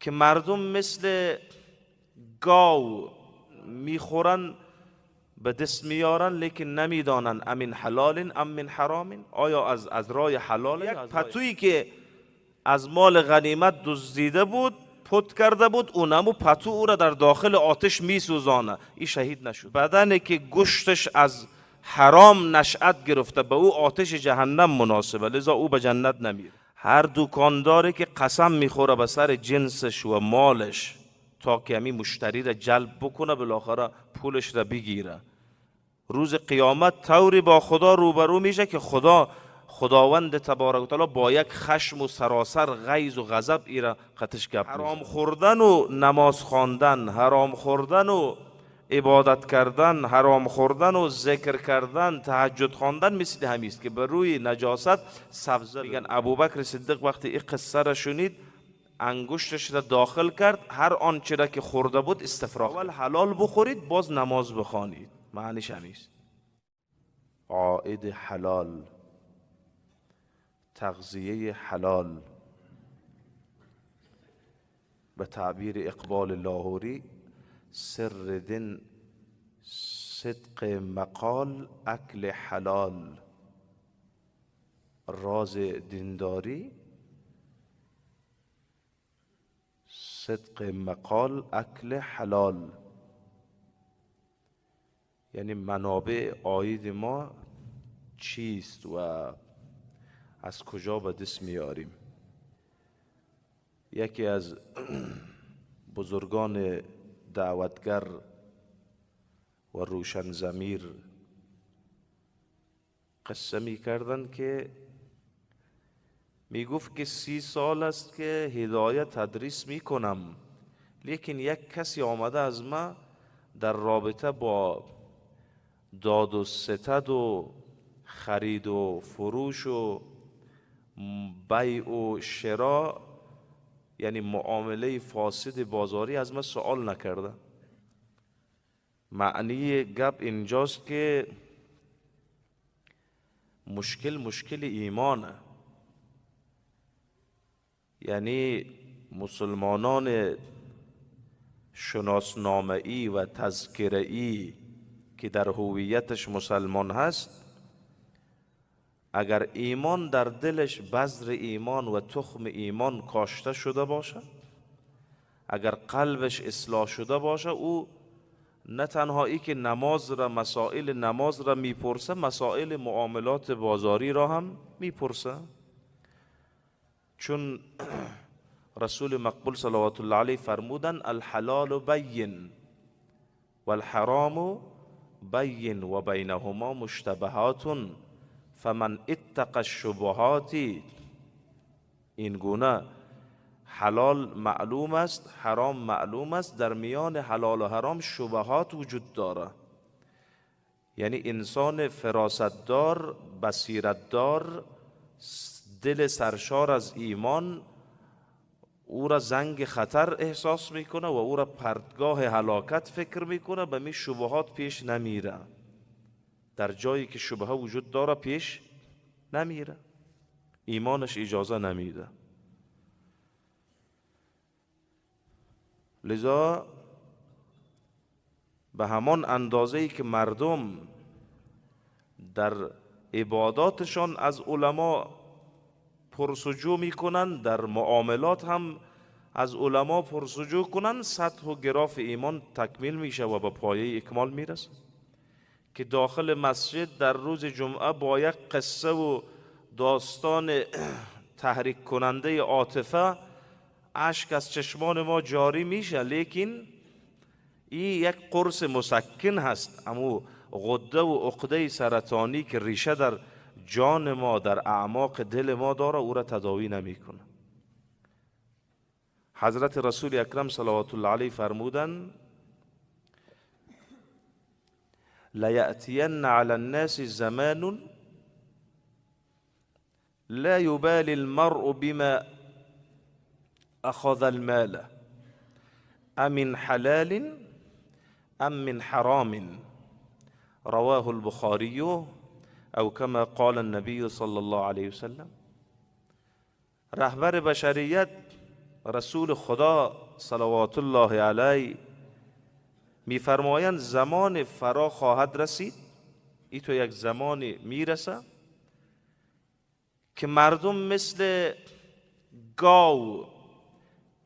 که مردم مثل گاو میخورن به دست میارن لیکن نمیدانن امین حلال ام من حرام، آیا از رای حلال. یک پتویی که از مال غنیمت دزدیده بود پت کرده بود، اونمو پتو او را در داخل آتش میسوزانه، این شهید نشد. بدنی که گوشتش از حرام نشأت گرفته به او آتش جهنم مناسبه، لذا او به جنت نمیره. هر دکانداری که قسم میخوره به سر جنسش و مالش تا که همین مشتری را جلب بکنه بالاخره پولش را بگیره، روز قیامت طوری با خدا روبرو میشه که خداوند تبارک و تعالی با یک خشم و سراسر غیظ و غضب ایرا قطش گپ. حرام خوردن و نماز خواندن، حرام خوردن و عبادت کردن، حرام خوردن و ذکر کردن، تهجد خواندن مثل همی است که بر روی نجاست سبزه. میگن ابوبکر صدیق وقتی این قصه را شنید انگشتش را داخل کرد، هر آنچه را که خورده بود استفراغ. اول حلال بخورید باز نماز بخوانید، معنیش همی است. عائد حلال، تغذیه حلال، به تعبیر اقبال لاهوری سر دین صدق مقال اکل حلال. راز دینداری صدق مقال اکل حلال، یعنی منابع عاید ما چیست و از کجا به دست میاریم. یکی از بزرگان دعوتگر و روشن ضمیر قصه می کردن که می گفت که 30 سال است که هدایت تدریس می کنم، لیکن یک کسی آمده از ما در رابطه با داد و ستد و خرید و فروش و بیع و شراء، یعنی معامله فاسد بازاری از من سوال نکرده. معنی گپ اینجاست که مشکل ایمانه، یعنی مسلمانان شناسنامه‌ای و تذکره‌ای که در هویتش مسلمان هست، اگر ایمان در دلش بذر ایمان و تخم ایمان کاشته شده باشه، اگر قلبش اصلاح شده باشه، او نه تنها ای که مسائل نماز را میپرسه، مسائل معاملات بازاری را هم میپرسه. چون رسول مقبول صلوات الله علیه فرمودن الحلال بین والحرام بین و بینهما مشتبهات فمن اتقى الشبهات. این گونه حلال معلوم است، حرام معلوم است، در میان حلال و حرام شبهات وجود داره. یعنی انسان فراستدار، بصیرتدار، دل سرشار از ایمان او را زنگ خطر احساس میکنه و او را پرتگاه هلاکت فکر میکنه، به می شبهات پیش نمیره، در جایی که شبهه وجود داره پیش نمیره، ایمانش اجازه نمیده. لذا به همان اندازه‌ای که مردم در عباداتشان از علما پرسجو میکنن، در معاملات هم از علما پرسجو کنن، سطح و گراف ایمان تکمیل میشه و به پایه اکمال میرسه. که داخل مسجد در روز جمعه با یک قصه و داستان تحریک کننده عاطفه اشک از چشمان ما جاری میشه، لیکن این یک قرص مسکن هست. اما غده و عقده سرطانی که ریشه در جان ما، در اعماق دل ما داره، او را تداوی نمیکنه. حضرت رسول اکرم صلوات الله علیه فرمودن لیأتین علی الناس زمان لا یبالی المرء بما اخذ المال امن حلال ام من حرام، رواه البخاری او کما قال النبی صلی الله علیه وسلم. رهبر بشریت رسول خدا صلوات الله علیه میفرمایند زمان فرا خواهد رسید، ای تو یک زمانی میرسه که مردم مثل گاو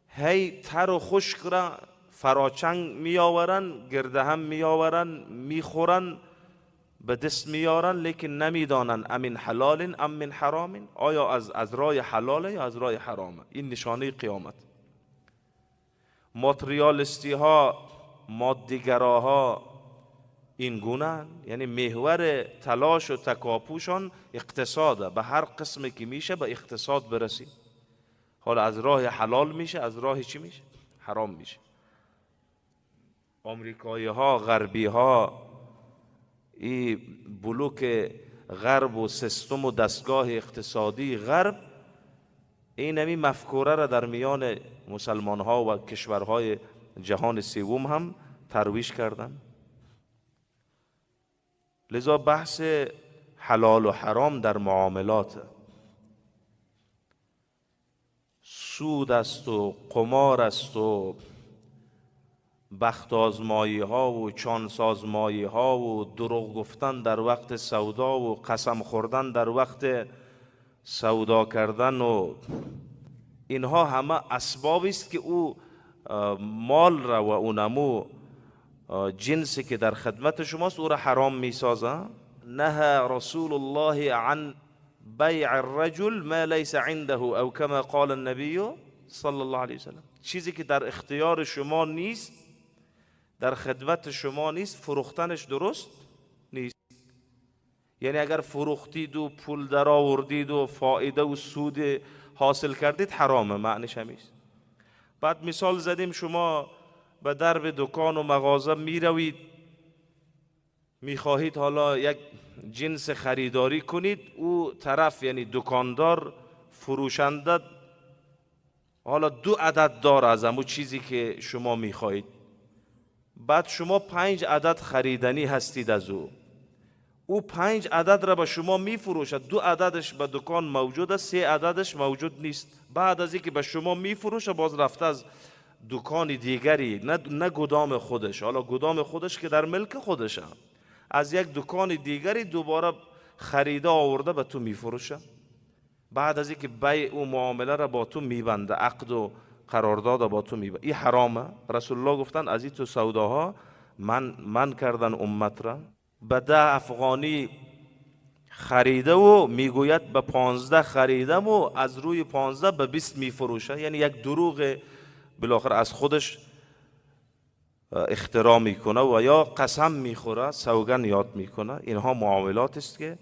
هی تر و خشک را فراچنگ میآورن، گرده هم میآورن، میخورن، به دست میارن، لیکن نمیدانن امین حلال ام من حرام، آیا از راه حلاله یا از راه حرامه. این نشانه قیامت. ماتریالیستی ها، مادیگراها این گونه، یعنی محور تلاش و تکاپوشان اقتصاده، به هر قسمی که میشه به اقتصاد برسید. حالا از راه حلال میشه، از راه چی میشه؟ حرام میشه. آمریکایی ها، غربی ها، این بلوک غرب و سیستم و دستگاه اقتصادی غرب این همی مفکوره را در میان مسلمان ها و کشورهای جهان سوم هم ترویج کردن. لذا بحث حلال و حرام در معاملات، سود است و قمار است و بخت آزمایی ها و چانس آزمایی ها و دروغ گفتن در وقت سودا و قسم خوردن در وقت سودا کردن و اینها همه اسبابی است که او مال را و اونمو جنسی که در خدمت شماست او را حرام می سازه. نهى رسول الله عن بیع الرجل ما ليس عنده او كما قال النبی صلی الله علیه وسلم. چیزی که در اختیار شما نیست، در خدمت شما نیست، فروختنش درست نیست. یعنی اگر فروختید و پول در آوردید و فایده و سود حاصل کردید حرامه، معنیش همیست. بعد مثال زدیم شما به درب دکان و مغازه می روید، می خواهید حالا یک جنس خریداری کنید، او طرف یعنی دکاندار فروشنده حالا 2 عدد داره از همون چیزی که شما می خواهید، بعد شما 5 عدد خریدنی هستید از او 5 عدد را به شما می فروشد، 2 عددش به دکان موجود است، 3 عددش موجود نیست. بعد از اینکه به شما می فروشه باز رفته از دکان دیگری، نه گدام خودش، حالا گدام خودش که در ملک خودشه، از یک دکان دیگری دوباره خریده آورده به تو می فروشه. بعد از اینکه بیع و معامله را با تو میبنده، عقد و قرارداد با تو میبنده، این حرامه. رسول الله گفتن از این تو سوداها من کردن امت را. به 10 افغانی خریده و میگوید به 15 خریدم و از روی 15 به 20 میفروشه، یعنی یک دروغ بالاخره از خودش اختراع میکنه و یا قسم میخوره، سوگن یاد میکنه. اینها معاملات است که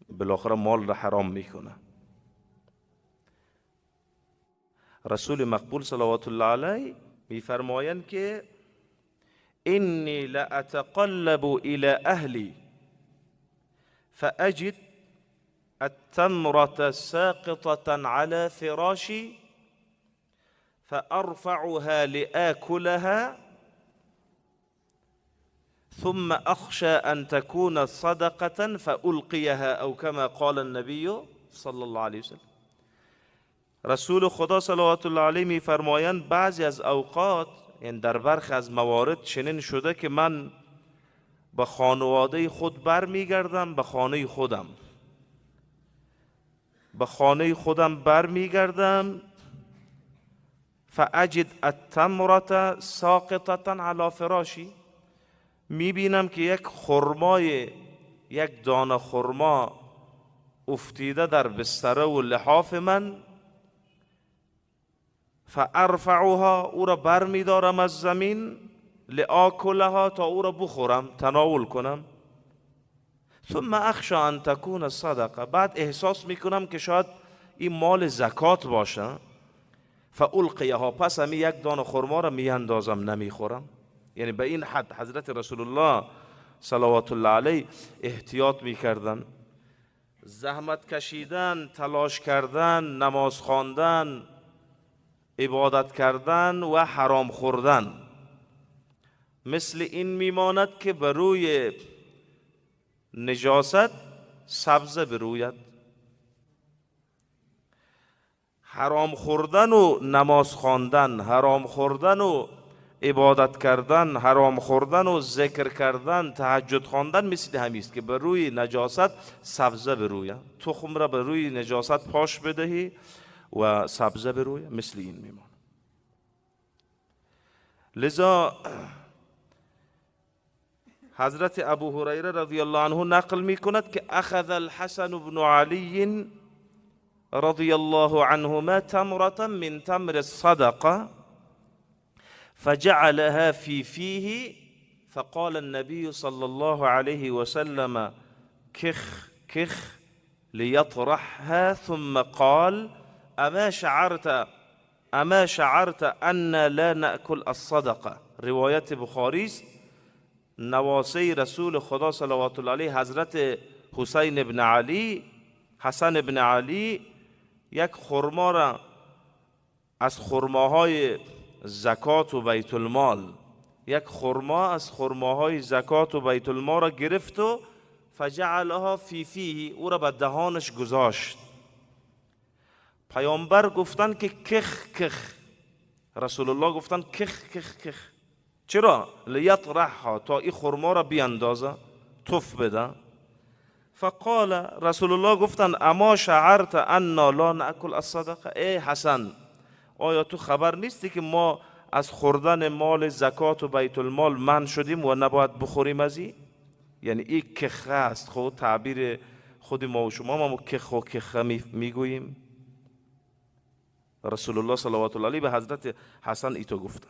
بالاخره مال را حرام میکنه. رسول مقبول صلوات الله علیه میفرمایند که انی لاتقلب الى اهلی فاجد التمرة ساقطة على فراشي فارفعها لآكلها ثم اخشى ان تكون صدقة فالقيها او كما قال النبي صلی الله علیه وسلم. رسول خدا صلوات الله علیه میفرمایند بعضی از اوقات، یعنی در برخی از موارد چنین شده که من به خانواده خود برمیگردم، به خانه خودم برمیگردم، فاجد التمرة ساقطة على فراشی، میبینم که یک دانه خرما افتیده در بستره و لحاف من، فارفعها، او را بر میدارم از زمین، لآکلها، تا او را بخورم، تناول کنم، ثم اخشى ان تكون صدقه، بعد احساس میکنم که شاید این مال زکات باشه، فالقیها، پس همی یک دانه خرما را میاندازم، نمیخورم. یعنی به این حد حضرت رسول الله صلوات الله علیه احتیاط میکردن. زحمت کشیدن، تلاش کردن، نماز خواندن، عبادت کردن و حرام خوردن مثل این میماند که بر روی نجاست سبزه بروید. حرام خوردن و نماز خواندن، حرام خوردن و عبادت کردن، حرام خوردن و ذکر کردن، تهجد خواندن مثل همی است که بر روی نجاست سبزه برویه، تخم را بر روی نجاست پاش بدهی و سبزه برویه، مثل این میمان. لذا حضرت ابو هریره رضی الله عنه نقل می کند که اخذ الحسن بن علی رضی الله عنهما تمرة من تمر الصدقه فجعلها في فيه فقال النبي صلى الله عليه وسلم كخ كخ ليطرحها ثم قال اما شعرت ان لا نأكل الصدقه. روایت بخاری است. نواسه رسول خدا صلوات الله علیه حضرت حسین ابن علی، حسن ابن علی، یک خرما را از خرماهای زکات و بیت المال، یک خرما از خرماهای زکات و بیت المال را گرفت و فجعلها فی فیه، او را به دهانش گذاشت. پیامبر گفتن که کخ کخ، رسول الله گفتن کخ کخ کخ. چرا؟ لیطرحها، تا این خرما را بیاندازه، تف بده. فقال، رسول الله گفتن اما شعرت انا لا ناکل الصدقه؟ ای حسن، آیا تو خبر نیستی که ما از خوردن مال زکات و بیت المال منع شدیم و نباید بخوریم از این؟ یعنی این کخه است. خود تعبیر خود ما و شما، ما کخ و کخه میگوییم. رسول الله صلوات الله علیه به حضرت حسن ایتو گفتن.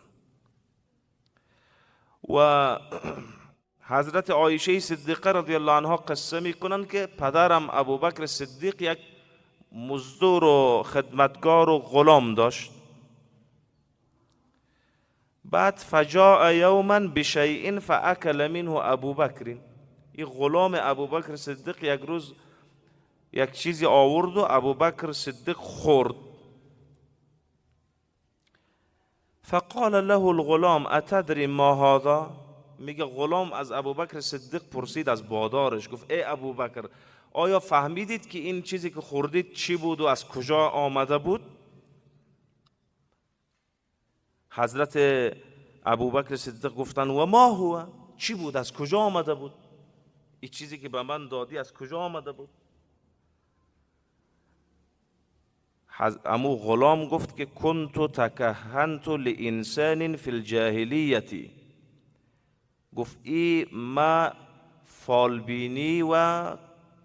و حضرت عایشه صدیقه رضی الله عنها قصه میکنن که پدرم ابوبکر صدیق یک مزدور و خدمتگار و غلام داشت. بعد فجاء یوما بشیء فاکل منه ابوبکر، این غلام ابوبکر صدیق یک روز یک چیزی آورد و ابوبکر صدیق خورد. فقال له الغلام اتدری ما هذا؟ میگه غلام از ابوبکر صدیق پرسید از بادارش، گفت ای ابوبکر، آیا فهمیدید که این چیزی که خوردید چی بود و از کجا آمده بود؟ حضرت ابوبکر صدیق گفتن و ما هو، چی بود، از کجا آمده بود؟ این چیزی که به من دادی از کجا آمده بود؟ امو غلام گفت که کنت تکهنت لانسان فی الجاهلیتی، گفت ای ما فالبینی و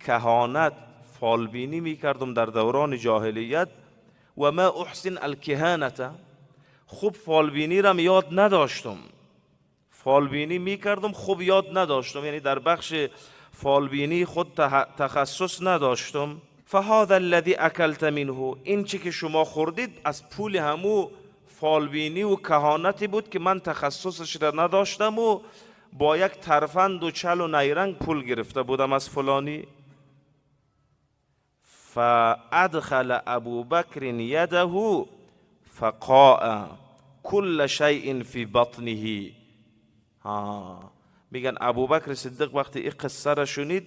کهانت، فالبینی می کردم در دوران جاهلیت، و ما احسن الکهانت، خوب فالبینی را یاد نداشتم، فالبینی می کردم خوب یاد نداشتم، یعنی در بخش فالبینی خود تخصص نداشتم. فهذا الذي اکلت منه، این چی که شما خوردید از پول همو فالبینی و کهانتی بود که من تخصصش را نداشتم و با یک ترفند و چل و نیرنگ پول گرفته بودم از فلانی. فادخل ابوبکر یده فقاء كل شیء فی بطنه. میگن ابوبکر صدیق وقتی این قصه را شنید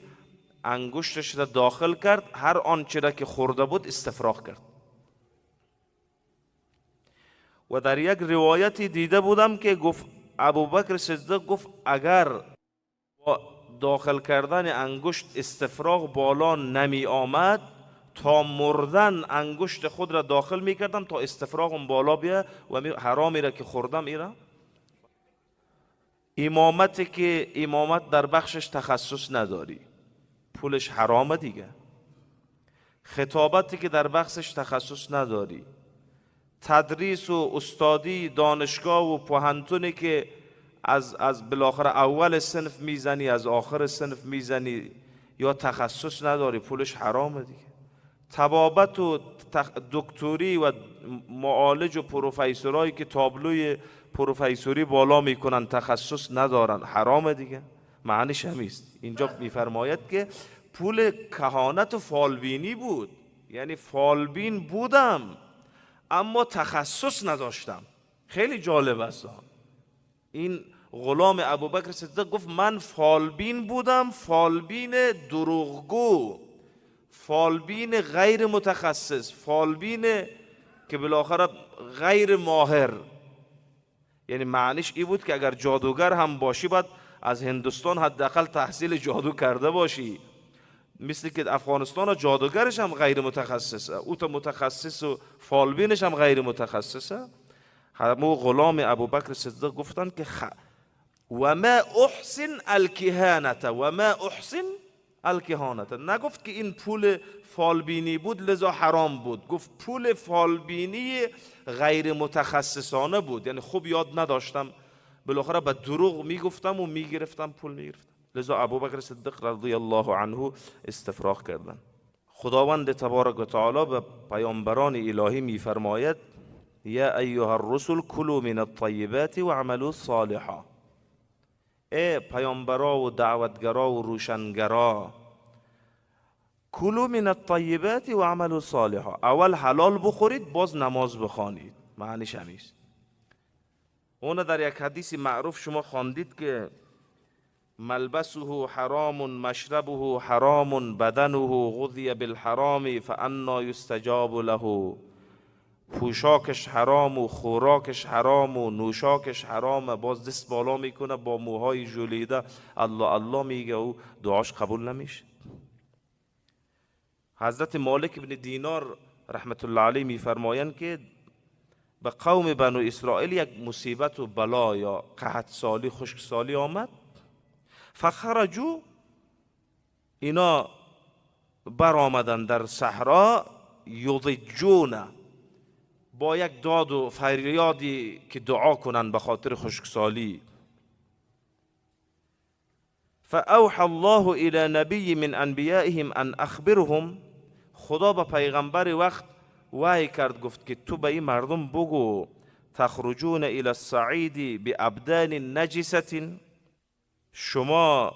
انگشتش را داخل کرد، هر آنچه را که خورده بود استفراغ کرد. و در یک روایتی دیده بودم که گفت ابوبکر صدیق گفت اگر با داخل کردن انگشت استفراغ بالا نمی آمد، تا مردن انگشت خود را داخل می کردم تا استفراغم بالا بیا و حرامی را که خوردم ایرا. امامتی که امامت در بخشش تخصص نداری پولش حرامه دیگه. خطابتی که در بخشش تخصص نداری، تدریس و استادی دانشگاه و پوهنتونی که از بالاخره اول صنف میزنی از آخر صنف میزنی یا تخصص نداری، پولش حرامه دیگه. طبابت و دکتری و معالج و پروفیسورایی که تابلوی پروفیسوری بالا میکنن تخصص ندارن، حرامه دیگه. معنیش همیست. اینجا میفرماید که پول کهانت و فالبینی بود، یعنی فالبین بودم اما تخصص نداشتم. خیلی جالب است. این غلام ابوبکر صدیق گفت من فالبین بودم، فالبین دروغگو، فالبین غیر متخصص، فالبین که بالاخره غیر ماهر، یعنی معنیش این بود که اگر جادوگر هم باشی باید از هندوستان حداقل تحصیل جادو کرده باشی. مثل که افغانستان جادوگرش هم غیر متخصصه، او تا متخصص و فالبینش هم غیر متخصصه. همو غلام ابوبکر صدیق گفتن که و ما احسن الکهانت و ما احسن الکهانت، نگفت که این پول فالبینی بود لذا حرام بود، گفت پول فالبینی غیر متخصصانه بود، یعنی خوب یاد نداشتم، بالاخره به دروغ میگفتم و میگرفتم، پول میگرفتم. لذا ابوبکر صدیق رضی الله عنه استفراغ کردن. خداوند تبارک و تعالی به پیامبران الهی میفرماید یا ایها الرسل کلوا من الطیبات واعملوا صالحا. ای پیامبرا و دعوتگرا و روشنگرا، کلوا من الطیبات واعملوا صالحا، اول حلال بخورید باز نماز بخوانید. معنیش همیست. اون در یک حدیث معروف شما خواندید که ملبسه حرام مشربه حرام بدنه غذی بالحرام فانا یستجاب له. پوشاکش حرام و خوراکش حرام و نوشاکش حرام، باز دست بالا میکنه با موهای ژولیده الله الله میگه و دعاش قبول نمیشه. حضرت مالک بن دینار رحمت الله علیه میفرمایند که به قوم بنو اسرائیل یک مصیبت و بلا یا قحط سالی خشک سالی آمد، فخرجوا، اینا برآمدن در صحرا، یضجون، با یک داد و فریادی که دعا کنن به خاطر خشکسالی. فاوحى الله الى نبی من انبیائهم ان اخبرهم، خدا به پیغمبر وقت وحی کرد گفت که تو به این مردم بگو تخرجون الى الصعید بابدان نجسة، شما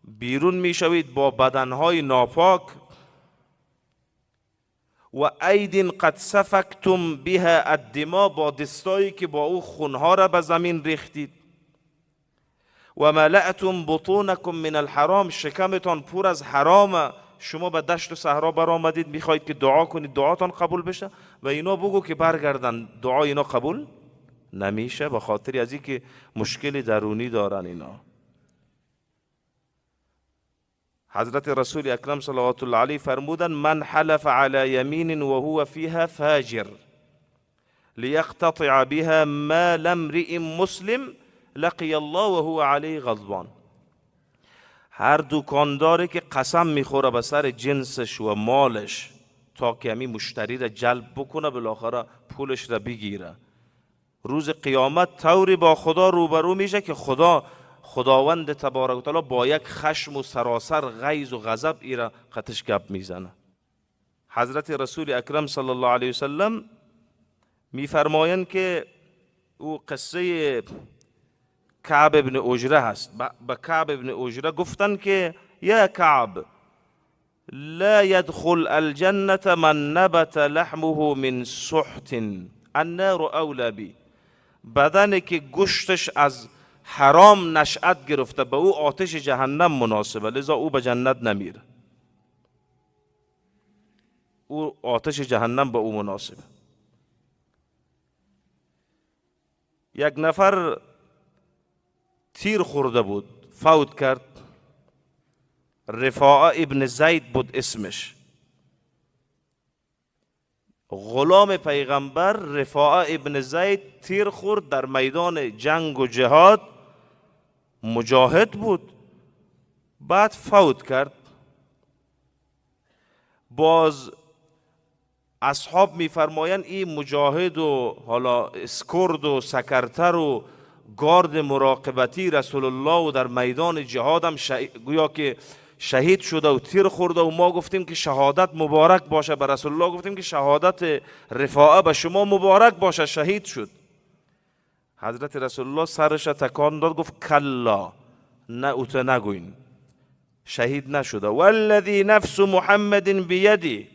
بیرون میشوید با بدنهای ناپاک، و اید قد سفکتم بها الدماء، با دستایی که با او خونها را به زمین ریختید، و ملأتم بطونکم من الحرام، شکمتان پر از حرام، شما به دشت و صحرا برآمدید میخواید که دعا کنید دعاتان قبول بشه، و اینا بگو که برگردن دعا اینا قبول نمیشه به خاطر از اینکه مشکل درونی دارن اینا. حضرت رسول اکرم صلوات الله علیه فرمودن من حلف علی یمین و هو فیها فاجر لیقتطع بها مال امرئ مسلم لقی الله و هو علیه غضبان. هر دکانداری که قسم میخوره به سر جنسش و مالش تا که همین مشتری را جلب بکنه بالاخره پولش را بگیره، روز قیامت طوری با خدا روبرو میشه که خداوند تبارک و تعالی با یک خشم و سراسر غیظ و غضب ایرا قطش گپ میزنه. حضرت رسول اکرم صلی الله علیه وسلم میفرمایند که او قصه کعب ابن اجره هست. به کعب ابن اجره گفتن که یا کعب لا يدخل الجنة من نبت لحمه من سحت النار اولی بی، بدنی که گوشتش از حرام نشأت گرفته به او آتش جهنم مناسبه، لذا او به جنت نمیره، او آتش جهنم به او مناسبه. یک نفر تیر خورده بود فوت کرد، رفاعه ابن زید بود اسمش، غلام پیغمبر رفاعه ابن زید تیر خورد در میدان جنگ و جهاد، مجاهد بود، بعد فوت کرد. باز اصحاب میفرمایند این مجاهد و حالا اسکرد و سکرتر و گارد مراقبتی رسول الله و در میدان جهاد هم گویا که شهید شده و تیر خورده، و ما گفتیم که شهادت مبارک باشه، به رسول الله گفتیم که شهادت رفاعه به شما مبارک باشه، شهید شد. حضرت رسول الله سرش تکان داد گفت کلا، نه اوت نگوین، شهید نشده. والذی نفس محمد بیده،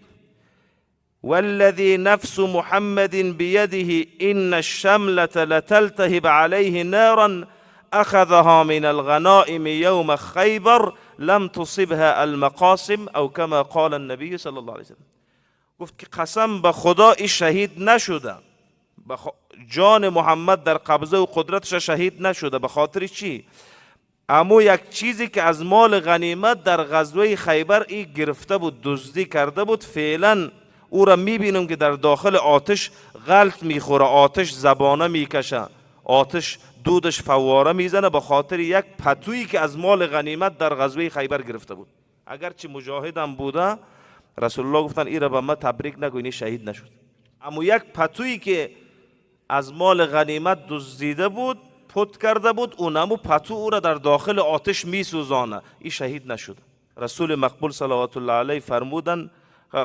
والذی نفس محمد بیده ان الشملة لتلتهب علیه نارا اخذها من الغنائم یوم خیبر لم تصبها المقاسم او كما قال النبی صلی الله علیه وسلم. گفت که قسم به خدا این شهید نشده، جان محمد در قبضه و قدرتش شهید نشده. به خاطر چی؟ اما یک چیزی که از مال غنیمت در غزوه خیبر ای گرفته بود، دزدی کرده بود، فعلا او را میبینم که در داخل آتش غلط میخوره، آتش زبانه میکشه، آتش دودش فواره میزنه، به خاطر یک پتویی که از مال غنیمت در غزوه خیبر گرفته بود. اگرچه مجاهدم بوده، رسول الله گفتن این را به من تبریک نگو، این شهید نشد. اما یک پتویی که از مال غنیمت دزدیده بود، پت کرده بود، اونمو پتو او را در داخل آتش میسوزانه، این شهید نشد. رسول مقبول صلوات الله علیه فرمودن،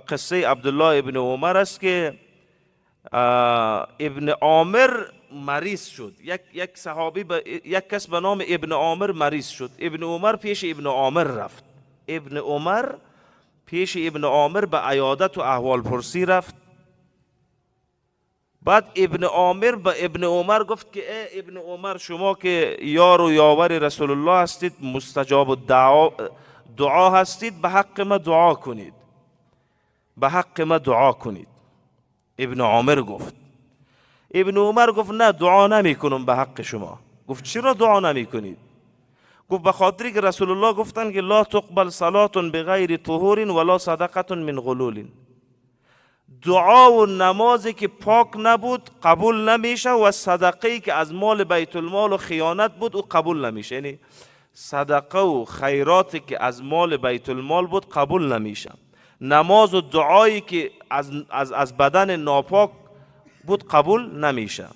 قصه عبدالله ابن عمر است که ابن عامر مریض شد. یک صحابی یک کس به نام ابن عامر مریض شد. ابن عمر پیش ابن عامر رفت. ابن عمر پیش ابن عامر به عیادت و احوال پرسی رفت. بعد ابن عامر به ابن عمر گفت که ای ابن عمر، شما که یار و یاور رسول الله هستید، مستجاب دعا هستید، به حق ما دعا کنید، به حق ما دعا کنید. ابن عامر گفت. ابن عمر گفت نه، دعا نمی کنم به حق شما. گفت چرا دعا نمی کنید؟ گفت به خاطری که رسول الله گفتن که لا تقبل صلاة بغیر طهور ولا صدقة من غلول. دعا و نمازی که پاک نبود قبول نمیشه، و صدقه‌ای که از مال بیت المال و خیانت بود او قبول نمیشه. یعنی صدقه و خیراتی که از مال بیت المال بود قبول نمیشه. نماز و دعایی که از بدن ناپاک بود قبول نمیشه.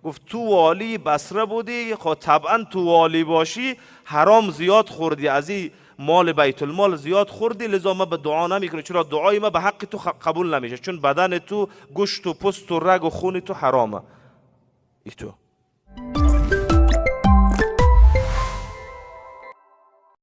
گفت تو والی بصره بودی، خب طبعا تو والی باشی حرام زیاد خوردی، از این مال بیت المال زیاد خوردی، لذا ما به دعا نمیکنی. چرا؟ دعای ما به حق تو قبول نمیشه، چون بدن تو گوشت و پوست و رگ و خون تو حرامه. ای تو